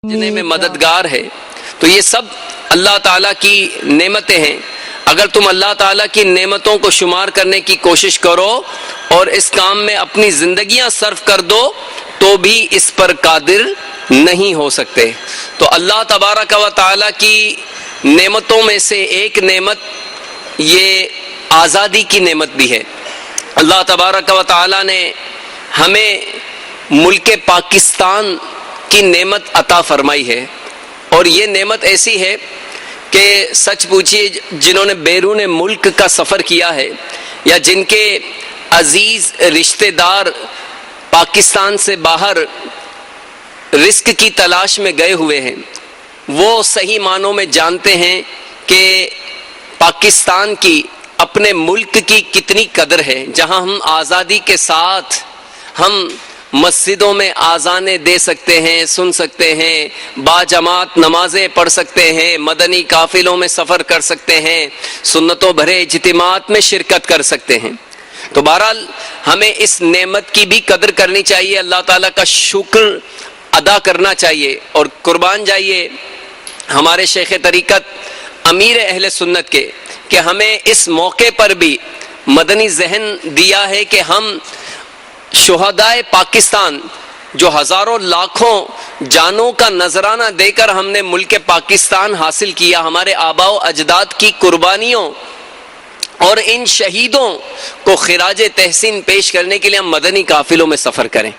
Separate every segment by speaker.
Speaker 1: جنے میں مددگار ہے. تو یہ سب اللہ تعالیٰ کی نعمتیں ہیں. اگر تم اللہ تعالیٰ کی نعمتوں کو شمار کرنے کی کوشش کرو اور اس کام میں اپنی زندگیاں صرف کر دو تو بھی اس پر قادر نہیں ہو سکتے. تو اللہ تبارک و تعالیٰ کی نعمتوں میں سے ایک نعمت یہ آزادی کی نعمت بھی ہے. اللہ تبارک و تعالیٰ نے ہمیں ملک پاکستان کی نعمت عطا فرمائی ہے، اور یہ نعمت ایسی ہے کہ سچ پوچھیے جنہوں نے بیرون ملک کا سفر کیا ہے یا جن کے عزیز رشتہ دار پاکستان سے باہر رزق کی تلاش میں گئے ہوئے ہیں، وہ صحیح معنوں میں جانتے ہیں کہ پاکستان کی اپنے ملک کی کتنی قدر ہے، جہاں ہم آزادی کے ساتھ ہم مسجدوں میں آذانیں دے سکتے ہیں، سن سکتے ہیں، باجماعت نمازیں پڑھ سکتے ہیں، مدنی قافلوں میں سفر کر سکتے ہیں، سنتوں بھرے اجتماعات میں شرکت کر سکتے ہیں. تو بہرحال ہمیں اس نعمت کی بھی قدر کرنی چاہیے، اللہ تعالیٰ کا شکر ادا کرنا چاہیے. اور قربان جائیے ہمارے شیخ طریقت امیر اہل سنت کے کہ ہمیں اس موقع پر بھی مدنی ذہن دیا ہے کہ ہم شہدائے پاکستان جو ہزاروں لاکھوں جانوں کا نذرانہ دے کر ہم نے ملک پاکستان حاصل کیا، ہمارے آباء و اجداد کی قربانیوں اور ان شہیدوں کو خراج تحسین پیش کرنے کے لیے ہم مدنی قافلوں میں سفر کریں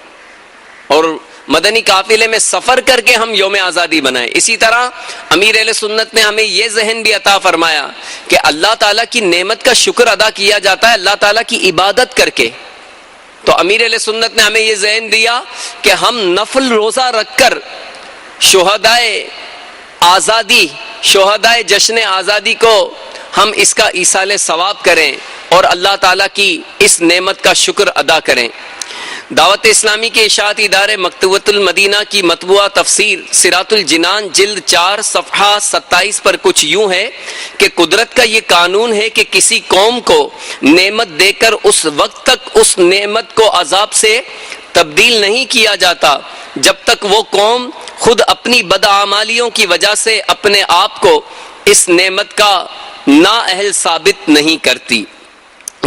Speaker 1: اور مدنی قافلے میں سفر کر کے ہم یوم آزادی بنائیں. اسی طرح امیر اہل سنت نے ہمیں یہ ذہن بھی عطا فرمایا کہ اللہ تعالیٰ کی نعمت کا شکر ادا کیا جاتا ہے اللہ تعالیٰ کی عبادت کر کے. تو امیر علیہ سنت نے ہمیں یہ ذہن دیا کہ ہم نفل روزہ رکھ کر شہدائے آزادی، شہدائے جشن آزادی کو ہم اس کا ایصال ثواب کریں اور اللہ تعالیٰ کی اس نعمت کا شکر ادا کریں. دعوت اسلامی کے اشاعتی ادارے مکتبۃ المدینہ کی مطبوعہ تفسیر صراط الجنان جلد 4 صفحہ 27 پر کچھ یوں ہے کہ قدرت کا یہ قانون ہے کہ کسی قوم کو نعمت دے کر اس وقت تک اس نعمت کو عذاب سے تبدیل نہیں کیا جاتا جب تک وہ قوم خود اپنی بدعمالیوں کی وجہ سے اپنے آپ کو اس نعمت کا نااہل ثابت نہیں کرتی.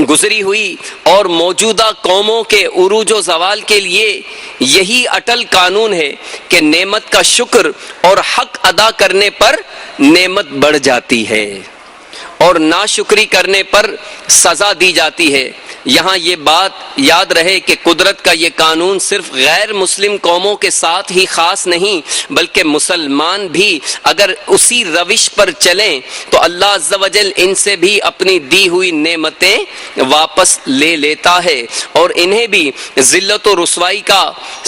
Speaker 1: گزری ہوئی اور موجودہ قوموں کے عروج و زوال کے لیے یہی اٹل قانون ہے کہ نعمت کا شکر اور حق ادا کرنے پر نعمت بڑھ جاتی ہے اور ناشکری کرنے پر سزا دی جاتی ہے. یہاں یہ بات یاد رہے کہ قدرت کا یہ قانون صرف غیر مسلم قوموں کے ساتھ ہی خاص نہیں بلکہ مسلمان بھی اگر اسی روش پر چلیں تو اللہ عز و جل ان سے بھی اپنی دی ہوئی نعمتیں واپس لے لیتا ہے اور انہیں بھی ذلت و رسوائی کا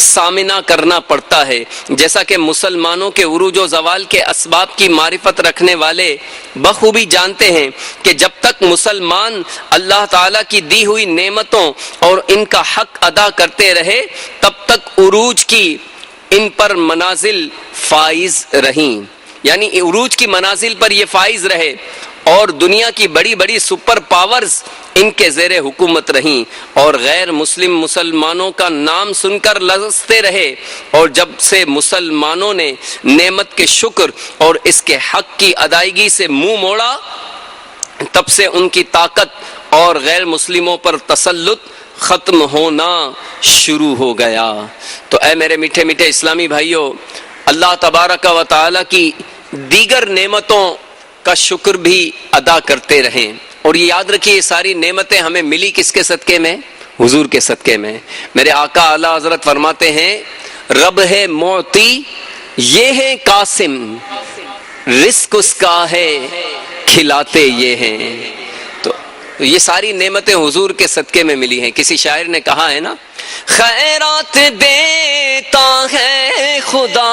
Speaker 1: سامنا کرنا پڑتا ہے. جیسا کہ مسلمانوں کے عروج و زوال کے اسباب کی معرفت رکھنے والے بخوبی جانتے ہیں کہ جب تک مسلمان اللہ تعالیٰ کی دی ہوئی نعمتوں اور ان کا حق ادا کرتے رہے تب تک عروج کی ان پر منازل فائز رہیں، یعنی عروج کی منازل پر یہ فائز رہے اور دنیا کی بڑی بڑی سپر پاورز ان کے زیر حکومت رہیں اور غیر مسلم مسلمانوں کا نام سن کر لرزتے رہے. اور جب سے مسلمانوں نے نعمت کے شکر اور اس کے حق کی ادائیگی سے منہ موڑا تب سے ان کی طاقت اور غیر مسلموں پر تسلط ختم ہونا شروع ہو گیا. تو اے میرے میٹھے میٹھے اسلامی بھائیوں، اللہ تبارک و تعالیٰ کی دیگر نعمتوں کا شکر بھی ادا کرتے رہیں. اور یہ یاد رکھیے یہ ساری نعمتیں ہمیں ملی کس کے صدقے میں؟ حضور کے صدقے میں. میرے آقا اعلیٰ حضرت فرماتے ہیں رب ہے معطی یہ ہے قاسم، رزق اس کا ہے کھلاتے یہ ہیں. تو یہ ساری نعمتیں حضور کے صدقے میں ملی ہیں. کسی شاعر نے کہا ہے نا، خیرات دیتا ہے خدا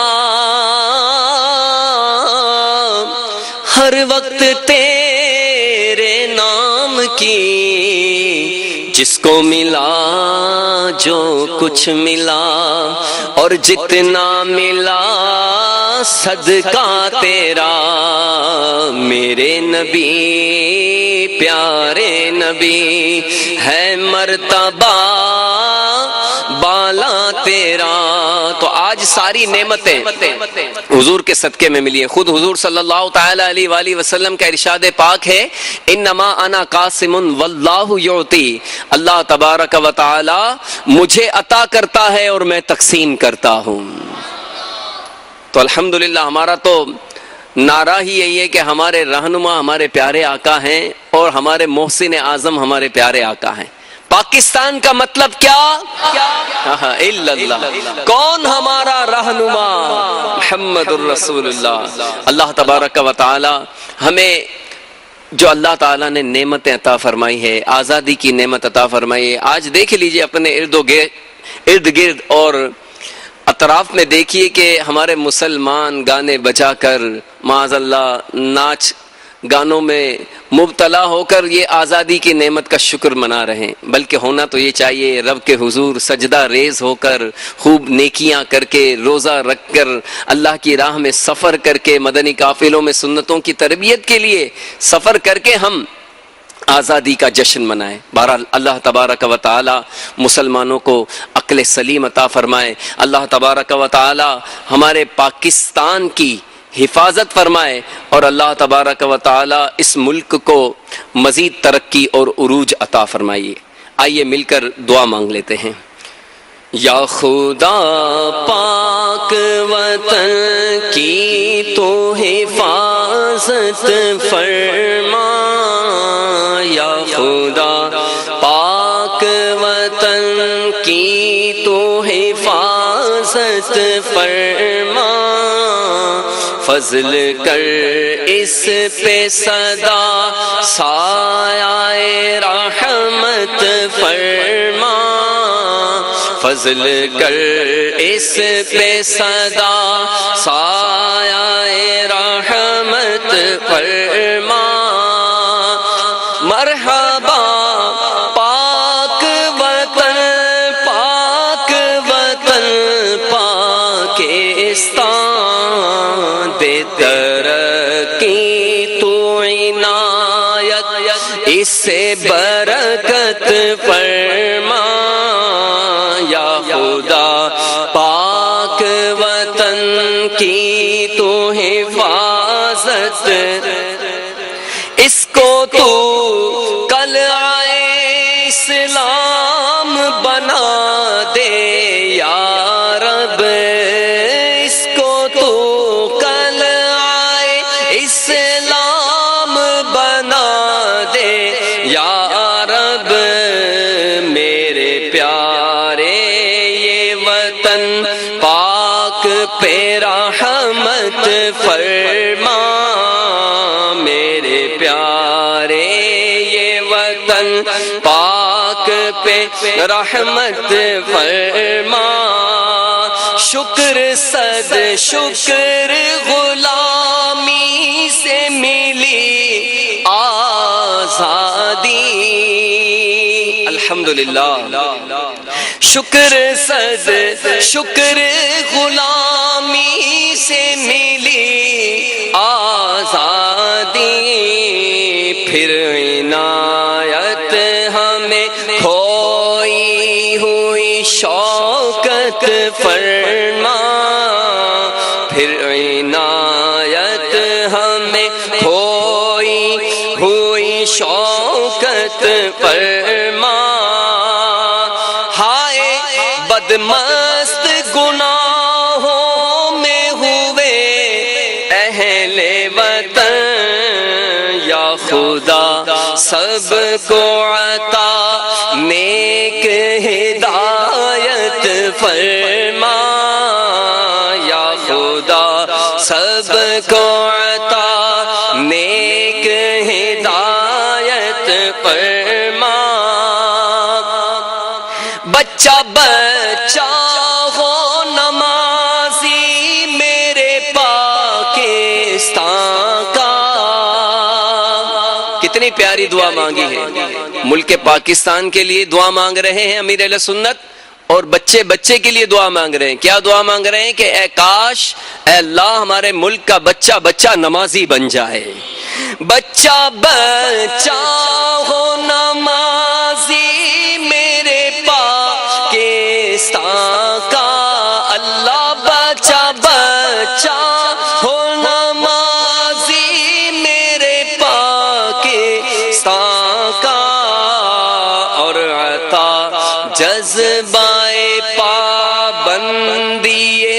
Speaker 1: ہر وقت تیرے نام کی، جس کو ملا جو کچھ ملا اور جتنا ملا صدقہ تیرا. میرے نبی پیارے نبی ہے مرتبہ بالا تیرا. تو آج آج ساری نعمتیں حضور کے صدقے میں ملی ہیں. خود حضور صلی اللہ تعالی علیہ وآلہ وسلم کا ارشاد پاک ہے انما انا قاسم واللہ یعطی، اللہ تبارک و تعالی مجھے عطا کرتا ہے اور میں تقسیم کرتا ہوں. تو الحمدللہ ہمارا تو نعرہ ہی یہی ہے کہ ہمارے رہنما ہمارے پیارے آقا ہیں اور ہمارے محسن اعظم ہمارے پیارے آقا ہیں. پاکستان کا مطلب کیا؟ الا اللہ. کون ہمارا رہنما؟ محمد الرسول اللہ. اللہ تبارک و تعالی ہمیں جو اللہ تعالیٰ نے نعمتیں عطا فرمائی ہے، آزادی کی نعمت عطا فرمائی ہے. آج دیکھ لیجئے اپنے ارد گرد اور اطراف میں دیکھیے کہ ہمارے مسلمان گانے بجا کر معاذ اللہ ناچ گانوں میں مبتلا ہو کر یہ آزادی کی نعمت کا شکر منا رہے ہیں. بلکہ ہونا تو یہ چاہیے رب کے حضور سجدہ ریز ہو کر، خوب نیکیاں کر کے، روزہ رکھ کر، اللہ کی راہ میں سفر کر کے، مدنی قافلوں میں سنتوں کی تربیت کے لیے سفر کر کے ہم آزادی کا جشن منائیں. بہرحال اللہ تبارک و تعالی مسلمانوں کو عقل سلیم عطا فرمائے. اللہ تبارک و تعالی ہمارے پاکستان کی حفاظت فرمائے اور اللہ تبارک و تعالی اس ملک کو مزید ترقی اور عروج عطا فرمائیے. آئیے مل کر دعا مانگ لیتے ہیں. یا خدا پاک وطن کی تو حفاظت فرما، یا خدا پاک وطن کی تو حفاظت فرما، فضل کر اس پہ صدا سایہ رحمت فرما، فضل کر اس پہ صدا سایہ رحمت فرما. مرحبا پاک وطن، پاک وطن پاکستان، دے ترقی تو عنایت اس سے برکت فرما. یا خدا پاک وطن کی تو حفاظت، اس کو تو کل آئے اسلام بنا دے یا رب، اس کو تو کل آئے اسلام بنا دے یا رب. میرے پیارے یہ وطن پاک پہ رحمت فرما، میرے پیارے یہ وطن پاک پہ رحمت فرما. شکر صد شکر غلامی سے ملی آزادی، الحمدللہ. شکر صد شکر غلامی سے ملی آزادی، پھر عنایت ہمیں کھوئی ہوئی شوکت فرما، پھر عنایت ہمیں کھوئی ہوئی شوکت فرما. ہائے بدمست گناہوں میں ہوئے اہل وطن، یا خدا سب کو عطا نیک ہدایت فرما، یا خدا سب کو عطا نیک ہدایت فرما. بچہ بچہ ہو نمازی میرے پاکستان کا. کتنی پیاری دعا مانگی ہے. ملک پاکستان کے لیے دعا مانگ رہے ہیں امیر اہل سنت، اور بچے بچے کے لیے دعا مانگ رہے ہیں. کیا دعا مانگ رہے ہیں؟ کہ اے کاش اے اللہ ہمارے ملک کا بچہ بچہ نمازی بن جائے. بچہ بچہ ہو نمازی میرے پاکستان کا، اللہ جذبائے پابندی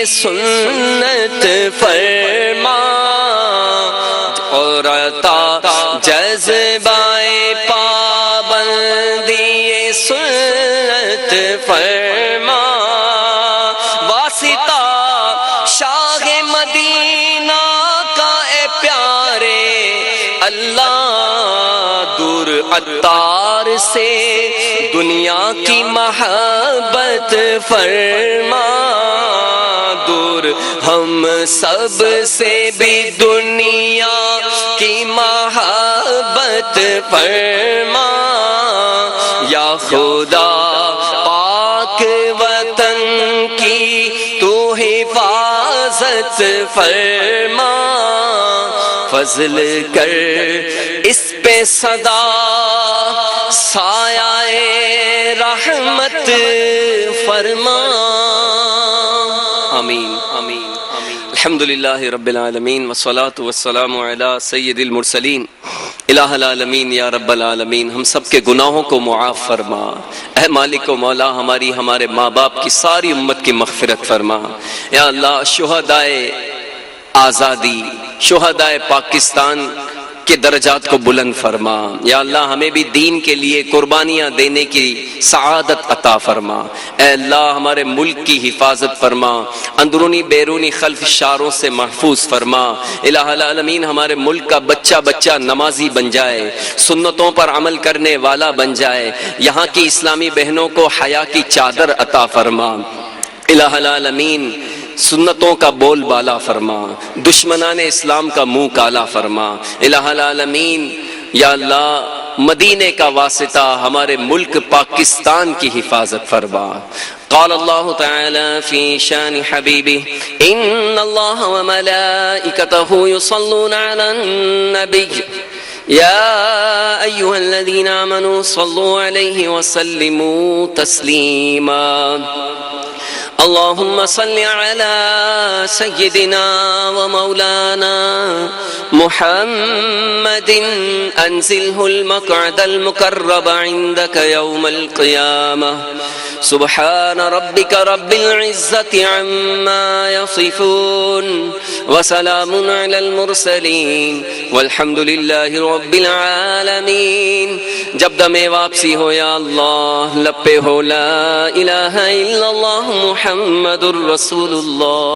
Speaker 1: سنت فرما اور عطا جذبائے پابندی سنت فرما واسطہ شاہ مدینہ کا اے پیارے اللہ دور عطار سے دنیا کی محبت فرما دور ہم سب سے بھی دنیا کی محبت فرما یا خدا پاک وطن کی تو حفاظت فرما فضل کر اس پہ صدا سایہ رحمت فرما آمین آمین الحمدللہ رب العالمین والصلاة والسلام علی سید المرسلین الہ العالمین یا رب العالمین ہم سب کے گناہوں کو معاف فرما اے مالک و مولا ہمارے ماں باپ کی ساری امت کی مغفرت فرما یا اللہ شہدائے آزادی شہدائے پاکستان کے درجات کو بلند فرما یا اللہ ہمیں بھی دین کے لیے قربانیاں دینے کی سعادت عطا فرما اے اللہ ہمارے ملک کی حفاظت فرما اندرونی بیرونی خلف شاروں سے محفوظ فرما الہ العالمین ہمارے ملک کا بچہ بچہ نمازی بن جائے سنتوں پر عمل کرنے والا بن جائے یہاں کی اسلامی بہنوں کو حیا کی چادر عطا فرما الہ العالمین سنتوں کا بول بالا فرما دشمنان اسلام کا منہ کالا فرما الہ العالمین یا اللہ مدینے کا واسطہ ہمارے ملک پاکستان کی حفاظت فرما قال اللہ تعالی فی شان حبیبہ ان اللہ وملائکتہ یصلون علی النبی یا ایہا الذین آمنوا صلوا علیہ وسلموا تسلیما اللهم صل على سيدنا ومولانا محمد أنزله المقعد المقرب عندك يوم القيامة سبحان ربك رب العزة عما يصفون وسلام على المرسلين والحمد لله رب العالمين جب دم واپسی ہو یا اللہ لب پہ ہو لا الہ الا اللہ محمد الرسول اللہ